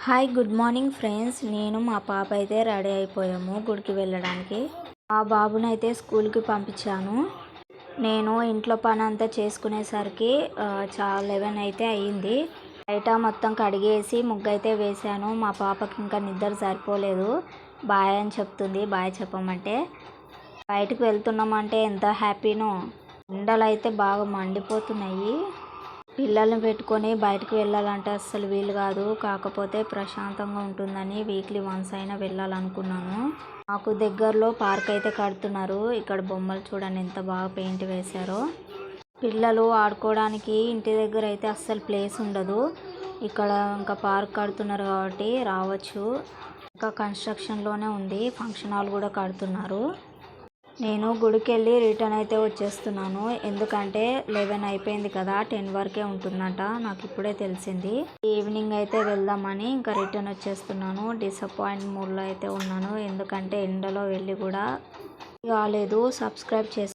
Hi good morning friends. నేను మా పాప అయితే రెడీ అయిపోయాము గుడికి వెళ్ళడానికి. ఆ బాబునైతే స్కూల్కి పంపించాను. నేను ఇంట్లో పని అంతా చేసుకునేసరికి 11 అయితే అయ్యింది. బయట మొత్తం కడిగేసి ముగ్గు అయితే వేశాను. మా పాపకి ఇంకా నిద్ర సరిపోలేదు. బాయ్ అని చెప్తుంది. బాయ్ చెప్పమంటే బయటకు వెళ్తున్నామంటే ఎంత హ్యాపీనో. ఎండలు అయితే బాగా మండిపోతున్నాయి. పిల్లల్ని పెట్టుకొని బయటకు వెళ్ళాలంటే అస్సలు వీలు కాదు. కాకపోతే ప్రశాంతంగా ఉంటుందని వీక్లీ వన్స్ అయినా వెళ్ళాలనుకున్నాను. మాకు దగ్గరలో పార్క్ అయితే కడుతున్నారు. ఇక్కడ బొమ్మలు చూడండి ఎంత బాగా పెయింట్ వేశారో. పిల్లలు ఆడుకోవడానికి ఇంటి దగ్గర అయితే అస్సలు ప్లేస్ ఉండదు. ఇక్కడ ఇంకా పార్క్ కడుతున్నారు కాబట్టి రావచ్చు. ఇంకా కన్స్ట్రక్షన్లోనే ఉంది. ఫంక్షన్ హాల్ కూడా కడుతున్నారు. నేను గుడికి వెళ్ళి రిటర్న్ అయితే వచ్చేస్తున్నాను. ఎందుకంటే 11 అయిపోయింది కదా, 10 వరకే ఉంటుందంట. నాకు ఇప్పుడే తెలిసింది. ఈవినింగ్ అయితే వెళ్దామని ఇంకా రిటర్న్ వచ్చేస్తున్నాను. డిసప్పాయింట్ మూడ్లో అయితే ఉన్నాను. ఎందుకంటే ఎండలో వెళ్ళి కూడా కాలేదు. సబ్స్క్రైబ్ చేసి